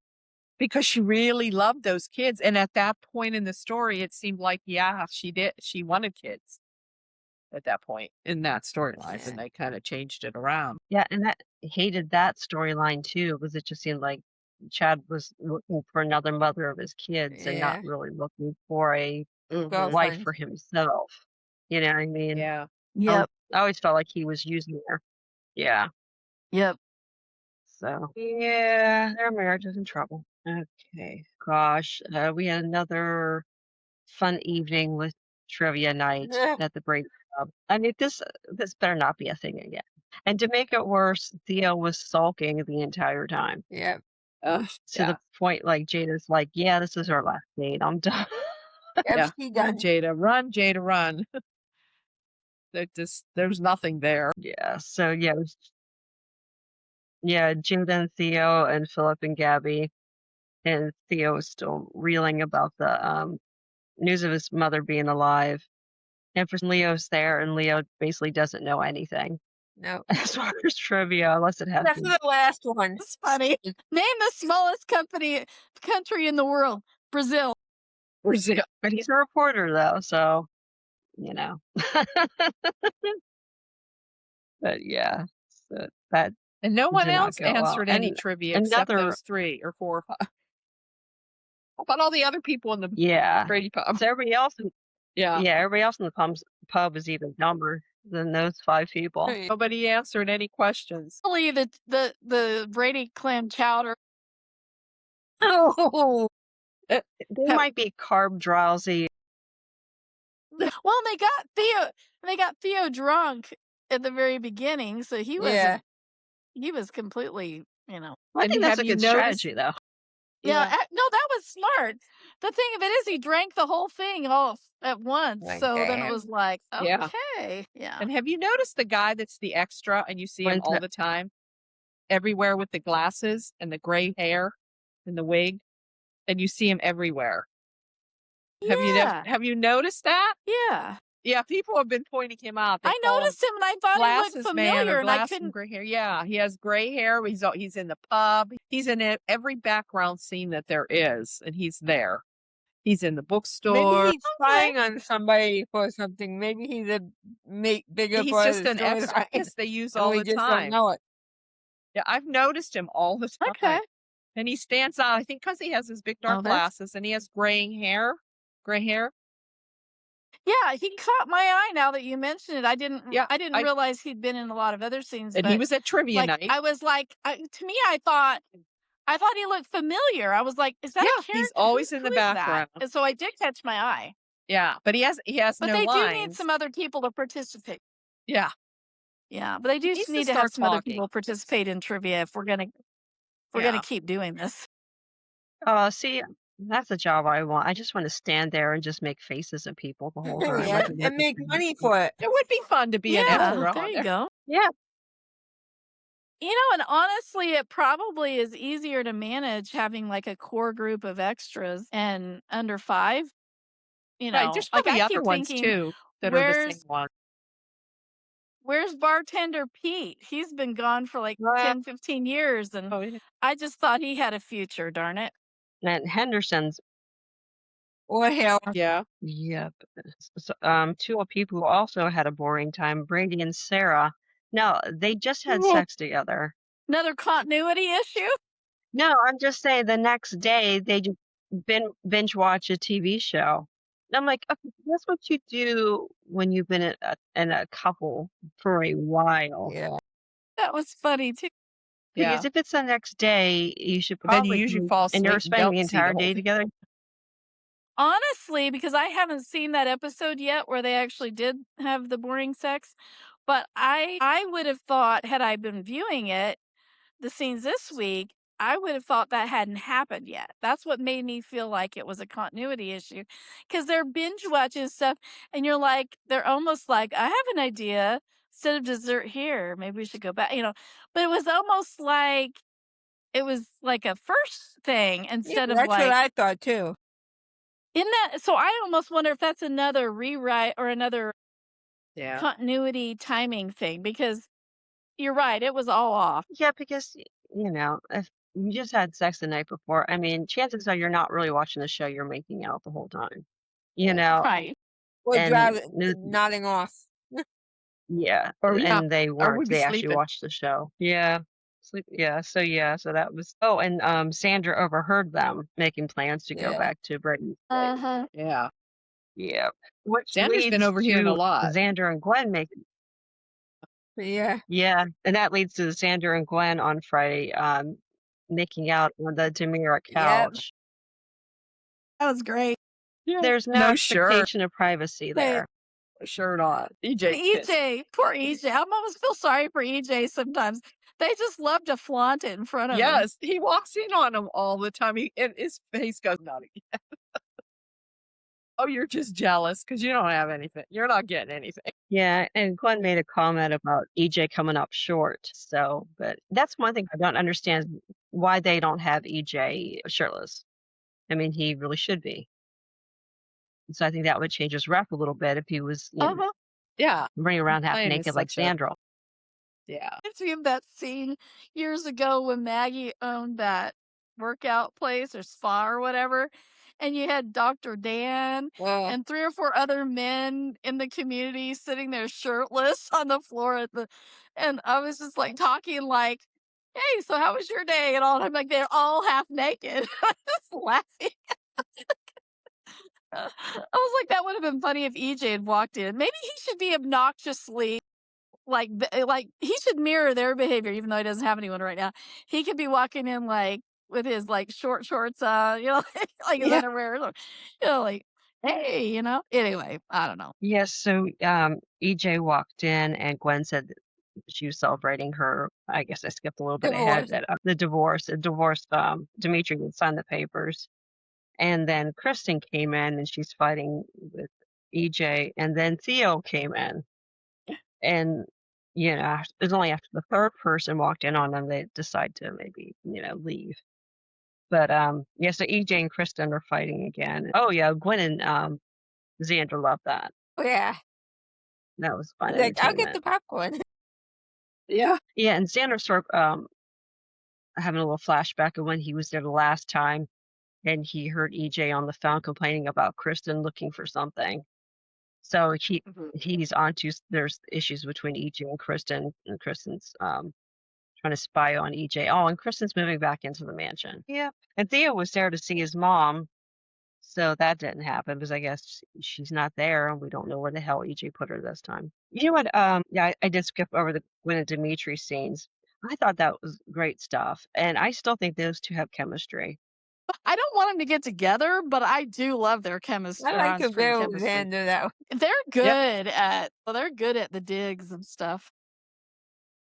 because she really loved those kids. And at that point in the story, it seemed like, yeah, she did. She wanted kids at that point in that storyline. And they kind of changed it around. yeah, and that hated that storyline too, because it just seemed like Chad was looking for another mother of his kids and Yeah. not really looking for a wife Girlfriend. for himself. You know what I mean? Yeah. Yep. I always felt like he was using her. Yeah. Yep. So yeah, their marriage is in trouble. Okay. Gosh, we had another fun evening with trivia night Yeah. at the Brady Club. I mean, this better not be a thing again. And to make it worse, Theo was sulking the entire time Yep. to Yeah. the point like Jada's like, "Yeah, this is our last date. I'm done." Yep. Yeah. She Run, done. Jada. Run, Jada, run. There's nothing there. Yeah. So yeah, it was, yeah, Jada and Theo and Philip and Gabby, and Theo is still reeling about the news of his mother being alive. And for Leo's there, and Leo basically doesn't know anything No. as far as trivia, unless it has Except for been. the last one. It's funny. Name the smallest country in the world. Brazil. Brazil. But he's a reporter, though, so you know. But yeah, so that And no one did not else go well. answered any And trivia except another, those 3 or 4 or 5. How about all the other people in the yeah. Brady pub? So everybody else, Yeah. everybody else in the pub is even dumber than those 5 people. Nobody answered any questions. Probably the Brady clam chowder. Oh. They might be carb drowsy. Well, they got Theo drunk at the very beginning, so he Yeah. was completely, you know. I And think that's have a you good noticed- strategy, though. Yeah, no, that was smart. The thing of it is, he drank the whole thing all at once. Like So then it that. was like, Yeah. okay, yeah. And have you noticed the guy that's the extra and you see him When's all that? the time? Everywhere with the glasses and the gray hair and the wig. And you see him everywhere. Yeah, Have you noticed that? yeah. Yeah, people have been pointing him out. They I call him noticed him and I thought he Glasses looked man familiar, or and I glass and couldn't. gray hair. Yeah, he has gray hair. He's in the pub. He's in every background scene that there is, and he's there. He's in the bookstore. Maybe he's spying on somebody for something. Maybe he's a bigger He's part just of the an extra storyline, piece they use and all we the just don't time. know it. Yeah, I've noticed him all the time. Okay. And he stands out, I think, because he has his big dark Oh, that's- glasses and he has gray hair. Gray hair. Yeah, he caught my eye now that you mentioned it. I didn't Yeah, I realize he'd been in a lot of other scenes. And but he was at trivia like, night. I was like, to me, I thought he looked familiar. I was like, is that a Yeah, character? he's always in the Who is that? background. And so I did catch my eye. Yeah, but he has But no they lines. do need some other people to participate. Yeah. Yeah, but they do needs to need to have start some other talking. people participate in trivia if we're gonna keep doing this. See, that's a job I want. I just want to stand there and just make faces at people the whole time. Yeah, I think and that's make amazing. money for it. It would be fun to be an Yeah, extra there on you there. go. Yeah. You know, and honestly, it probably is easier to manage having like a core group of extras and under 5. You know, Right, there's like probably I other keep ones thinking, too that are the where's same one. where's bartender Pete? He's been gone for like Well, 10, 15 years, and Oh, yeah. I just thought he had a future. Darn it! and Henderson's, Or hell. Yeah. yep. So, 2 people who also had a boring time, Brady and Sarah. No, they just had Ooh. sex together. Another continuity issue. No, I'm just saying the next day they just binge watch a TV show. And I'm like, okay, that's what you do when you've been in a couple for a while. Yeah. That was funny too. Yeah. Because if it's the next day, you should But then you probably usually be- fall and you're asleep and spending the don't see the entire whole day thing. together. Honestly, because I haven't seen that episode yet where they actually did have the boring sex, but I would have thought had I been viewing it, the scenes this week, I would have thought that hadn't happened yet. That's what made me feel like it was a continuity issue, because 'cause they're binge watching stuff and you're like they're almost like, "I have an idea. Instead of dessert here, maybe we should go back," you know? But it was almost like it was like a first thing Yeah, instead of that's what like I thought too. in that so I almost wonder if that's another rewrite or another Yeah. continuity timing thing because you're right, it was all off. Yeah, because if you just had sex the night before, I mean, chances are you're not really watching the show, you're making out the whole time. You know, Right. Or and nodding off. yeah, Or yeah, and they or weren't. we'd be They actually sleeping. watched the show. Yeah. Sleep. So that was. Oh, and Sandra overheard them making plans to go Yeah. back to Braden's place. Uh-huh. Yeah. Yeah, which Sandra's been leads overhearing a to lot. Xander and Gwen making. Yeah. Yeah, and that leads to Xander and Gwen on Friday, making out on the Demira Yep. couch. That was great. Yeah. There's no No shirt. expectation of privacy They there. Shirt on. and EJ's pissed. poor EJ. I almost feel sorry for EJ sometimes. They just love to flaunt it in front of him. Yes, he walks in on him all the time. And his face goes nutty. Oh, you're just jealous because you don't have anything. You're not getting anything. Yeah, and Glenn made a comment about EJ coming up short. So, but that's one thing I don't understand why they don't have EJ shirtless. I mean, he really should be. So I think that would change his rep a little bit if he was, Uh-huh. Yeah. running around half Playing is naked like such a- Sandra. Yeah. I've seen that scene years ago when Maggie owned that workout place or spa or whatever, and you had Dr. Dan Oh, and 3 or 4 other men in the community sitting there shirtless on the floor and I was just, like, talking like, "Hey, so how was your day?" and all, and I'm like, they're all half naked. I'm just laughing. I was like, "That would have been funny if EJ had walked in." Maybe he should be obnoxiously like, he should mirror their behavior even though he doesn't have anyone right now. He could be walking in, like, with his, like, short shorts on, like his Yeah. underwear, or, like, "Hey," you know? Anyway, I don't know. Yes, so EJ walked in and Gwen said that she was celebrating her, I guess I skipped a little bit ahead, Divorce. that the divorce, Dimitri would sign the papers. And then Kristen came in and she's fighting with EJ. And then Theo came in. And, it was only after the third person walked in on them, they decide to maybe, leave. But, yeah, so EJ and Kristen are fighting again. Oh, yeah, Gwen and Xander loved that. Oh, yeah. That was fun He's like, I'll get entertainment. the popcorn. Yeah. Yeah, and Xander sort of having a little flashback of when he was there the last time, and he heard EJ on the phone complaining about Kristen looking for something. So Mhm. he's onto there's issues between EJ and Kristen's trying to spy on EJ. Oh, and Kristen's moving back into the mansion. Yeah, and Theo was there to see his mom, so that didn't happen because I guess she's not there, and we don't know where the hell EJ put her this time. You know what? Yeah, I did skip over the Gwen and Dimitri scenes. I thought that was great stuff, and I still think those two have chemistry. I don't want them to get together, but I do love their I chemistry, like to on-screen go chemistry. Xander that way. They're good at the digs and stuff.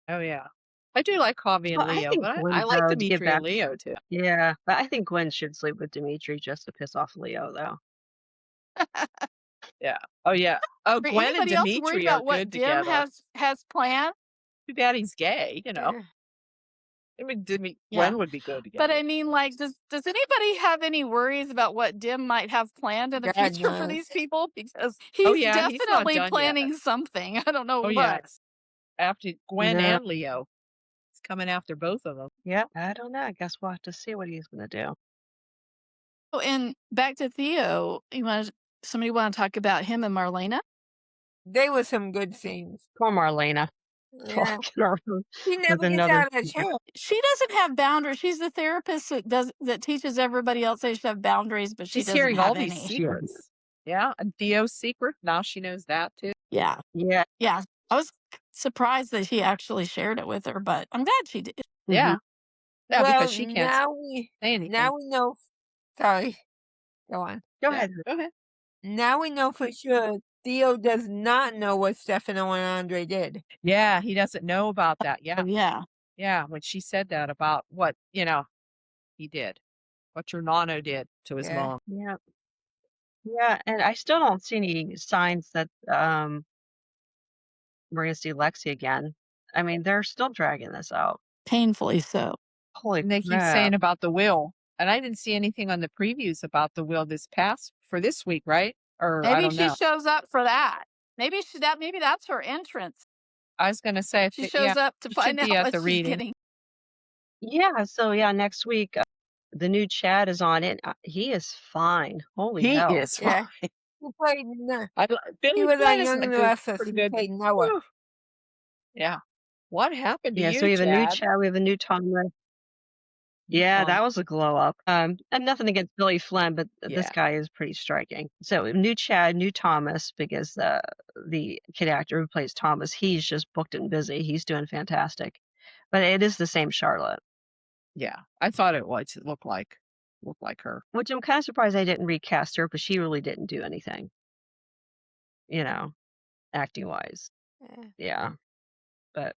Oh, yeah. I do like Javi and Well, I Leo, think but I Gwen, like though, to get Dimitri back, and Leo too. yeah, but I think Gwen should sleep with Dimitri just to piss off Leo, though. Yeah. Oh, yeah. Oh, For Gwen and anybody else worried Dimitri are about what good Dim together. has planned, Too bad he's gay, Yeah. I mean, Yeah. Gwen would be good together. but I mean, like, does anybody have any worries about what Dim might have planned in the God future for knows. these people? Because Oh, he's yeah, he's not definitely done yet. planning something. I don't know Oh, what. yes. After Gwen No. and Leo. He's coming after both of them. Yeah, I don't know. I guess we'll have to see what he's gonna do. Oh, and back to Theo, somebody want to talk about him and Marlena? They were some good scenes. Poor Marlena. Yeah. Walking around He never with gets another. out of the chair. She doesn't have boundaries. She's the therapist that teaches everybody else they should have boundaries, but she She's doesn't hearing have all these any. secrets. Yeah, and Theo's secret. Now she knows that too. Yeah, Yeah. yeah. I was surprised that he actually shared it with her, but I'm glad she did. Yeah. Yeah, Well, because she can't say anything. now we know. Sorry. Go on. Go Yeah, ahead. go ahead. Now we know for sure Theo does not know what Stefano and Andre did. Yeah, he doesn't know about that. Yeah, Oh, yeah. yeah. When she said that about what he did, what your nano did to his Yeah. mom. Yeah. Yeah, and I still don't see any signs that, we're gonna see Lexi again. I mean, they're still dragging this out. Painfully so. Holy And they keep crap. saying about the will, and I didn't see anything on the previews about the will for this week, right? Or I Maybe don't she know. shows up for that. Maybe that's her entrance. I was gonna say, She yeah, shows up to she should find out be at what the she's reading. getting. Yeah, so yeah, next week, the new Chad is on it. He is fine. Holy He hell. is Yeah. fine. He played he Billy was on Flynn is Young a and the good, Restless. pretty He good. played Noah. Whew. Yeah. What happened to Yeah, so you, we have a new Chad? Chad, we have a new Thomas. You Yeah, Tom. that was a glow up. And nothing against Billy Flynn, but this Yeah. guy is pretty striking. So new Chad, new Thomas, because the kid actor who plays Thomas, he's just booked and busy. He's doing fantastic. But it is the same Charlotte, Yeah. I thought it was. It looked like her. which I'm kind of surprised they didn't recast her, but she really didn't do anything, you know, acting wise. Yeah. Yeah. But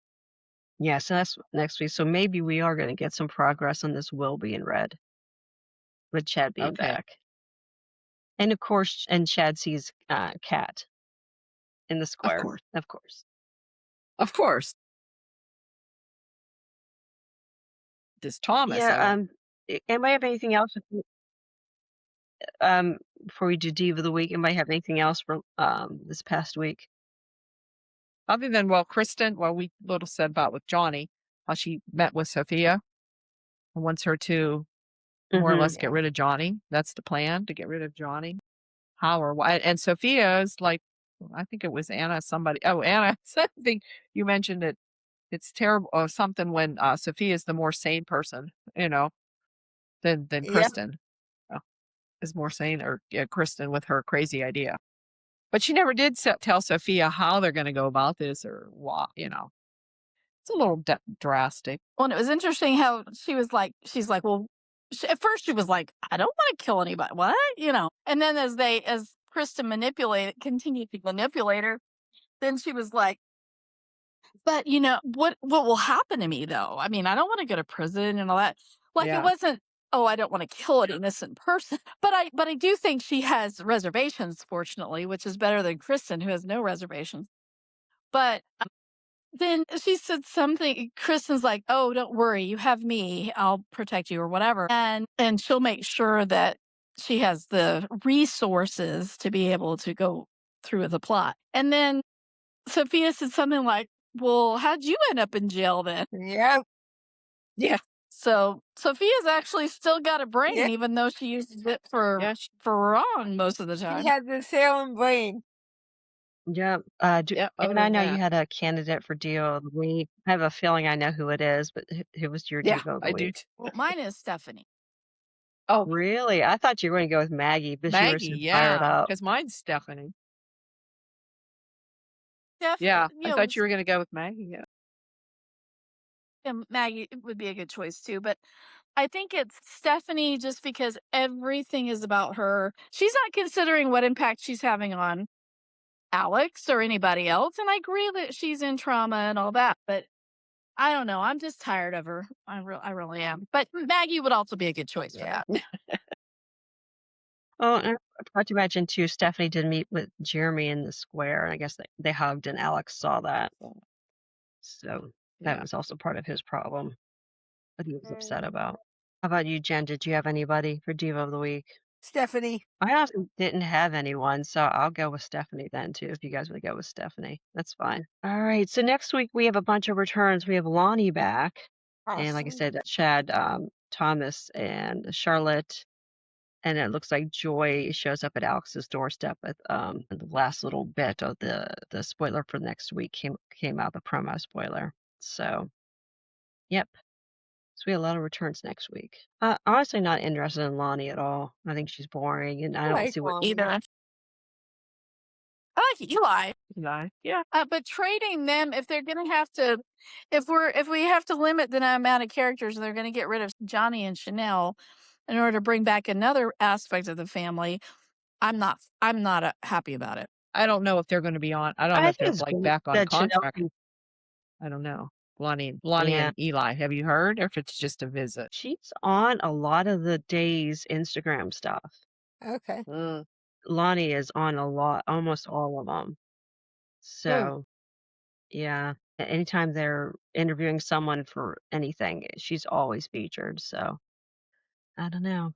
yeah, so that's next week. So maybe we are going to get some progress on this Will being read with Chad being Okay. back. And of course, and Chad sees Kat in the Of square. course. Of course. Of course. This Thomas. Yeah, anybody have anything else before we do Diva of the Week? Anybody have anything else for this past week? Other than Kristen, we little said about with Johnny, how she met with Sophia and wants her to more or Mhm. less get rid of Johnny. That's the plan, to get rid of Johnny. How or why? And Sophia's like, I think it was Anna. Anna. I think you mentioned it. It's terrible or something when Sophia's the more sane person, than Yeah. Kristen. uh, Is more sane, or yeah, Kristen with her crazy idea. But she never did tell Sophia how they're going to go about this or what. It's a little drastic. Well, and it was interesting how she's like, well, at first she was like, I don't want to kill anybody. What? And then as Kristen continued to manipulate her, then she was like, but what will happen to me though? I mean, I don't want to go to prison and all that. Like it Yeah. wasn't, oh, I don't want to kill an innocent person. But I do think she has reservations, fortunately, which is better than Kristen, who has no reservations. But then she said something, Kristen's like, "Oh, don't worry, you have me. I'll protect you," or whatever. And she'll make sure that she has the resources to be able to go through with the plot. And then Sophia said something like, "Well, how'd you end up in jail then?" Yeah. Yeah. So Sophia's actually still got a brain, Yeah. even though she uses it for Yeah. wrong most of the She time. has a sailing brain. Yeah. Yeah. And I know you had a candidate for Diva of the Week. I have a feeling I know who it is, but who was your Yeah, Diva of the I do. Week? Well, mine is Stephanie. Oh, Really? I thought you were going to go with Maggie, but you were Maggie. so fired Yeah, up. because mine's Stephanie. Steph, Yeah, I thought you were going to go with Maggie. Yeah. Maggie would be a good choice too, but I think it's Stephanie just because everything is about her. She's not considering what impact she's having on Alex or anybody else. And I agree that she's in trauma and all that, but I don't know. I'm just tired of her. I really am. But Maggie would also be a good choice for Yeah. that. Oh, and I forgot to mention too, Stephanie did meet with Jeremy in the square, and I guess they hugged, and Alex saw that. So that Yeah. was also part of his problem that he was upset Mm. about. How about you, Jen? Did you have anybody for Diva of the Week? Stephanie. I also didn't have anyone, so I'll go with Stephanie then too, if you guys want to go with Stephanie. That's fine. All right, so next week we have a bunch of returns. We have Lonnie back, and like I Awesome. said, Chad, Thomas, and Charlotte. And it looks like Joy shows up at Alex's doorstep at the last little bit of the spoiler for next week came out, the promo spoiler. So, yep. So we have a lot of returns next week. Honestly, not interested in Lonnie at all. I think she's boring, and I don't Like see what. Lonnie. Either. I like Eli. Yeah. But trading them, if they're gonna have to, if we have to limit the amount of characters, they're gonna get rid of Johnny and Chanel in order to bring back another aspect of the family. I'm not happy about it. I don't know if they're gonna be on I don't know I if think they're, it's like, great back on that Chanel contract. can I don't know. Lonnie yeah. and Eli, have you heard, or if it's just a visit? She's on a lot of the Days Instagram stuff. Okay. Mm, Lonnie is on a lot almost all of them. hmm, So, yeah, anytime they're interviewing someone for anything, she's always featured, so I don't know.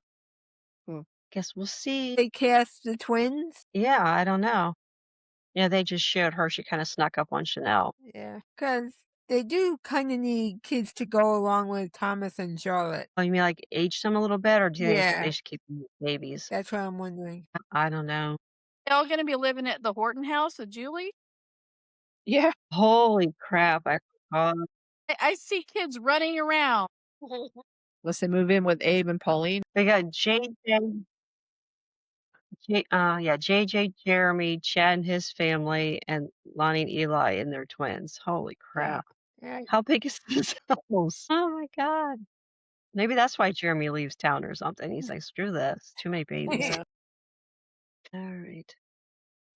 hmm. Guess we'll see. They cast the twins? Yeah, I don't know. Yeah, they just showed her, she kinda snuck up on Chanel. Yeah, because they do kinda need kids to go along with Thomas and Charlotte. Oh, you mean, like, age them a little bit, or do you think they Yeah, should keep them as babies? that's what I'm wondering. I don't know. They all gonna be living at the Horton house with Julie? Yeah. Holy crap, I forgot. I see kids running around. Unless they move in with Abe and Pauline. They got yeah, JJ, Jeremy, Chad and his family, and Lonnie and Eli and their twins. Holy Yeah. crap. Yeah. How big is this house? Oh my god. Maybe that's why Jeremy leaves town or something. He's like, "Screw this, too many babies." Yeah. Alright.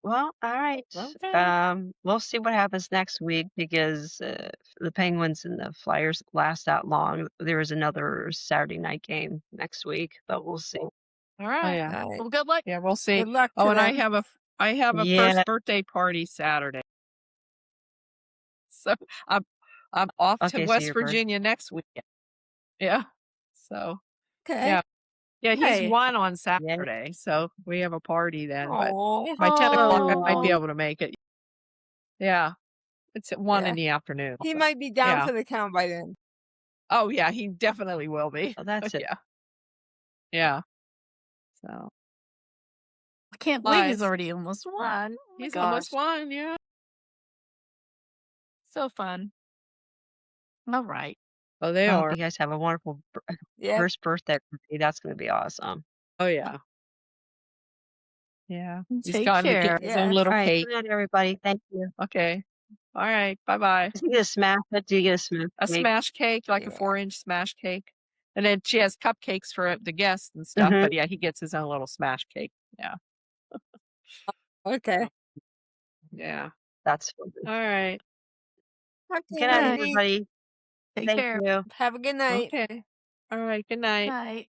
Well, alright. Okay. We'll see what happens next week because, the Penguins and the Flyers last that long. There is another Saturday night game next week, but we'll see. All Oh, right. yeah. Alright. Well, good luck. Yeah, we'll see. Good luck Oh, to and them. I have a Yeah. first birthday party Saturday. So, I'm off to Okay, so West your birth Virginia next weekend. Yeah. So, Okay. yeah. Yeah, he's Hey. 1 on yeah. Saturday, so we have a party then, but Oh. by 10 o'clock, I might be Oh. able to make it. Yeah. It's at 1 Yeah. in the afternoon. He So, might be down yeah. for the count by then. Oh, yeah, he definitely will be. Oh, that's it. Yeah. Yeah. So, I can't believe he's nice. already almost won. Oh my He's gosh. almost 1, yeah. So fun. All right. Oh, they I hope are. you guys have a wonderful Yeah. first birthday party. That's gonna be awesome. Oh, yeah. Yeah. He's Take gotten to care. get his own Yeah. little Alright, cake. good night, everybody. Thank you. Okay. Alright, bye-bye. Do you get a smash it? Do you get a smash A cake? smash cake, like a Yeah. 4-inch smash cake. And then she has cupcakes for the guests and stuff, Mhm. but yeah, he gets his own little smash cake. Yeah. Okay. Yeah. That's funny. Alright. Okay, Good night, Bye. honey. everybody. Take Thank care. you. Have a good night. Okay. Alright, good night. Night.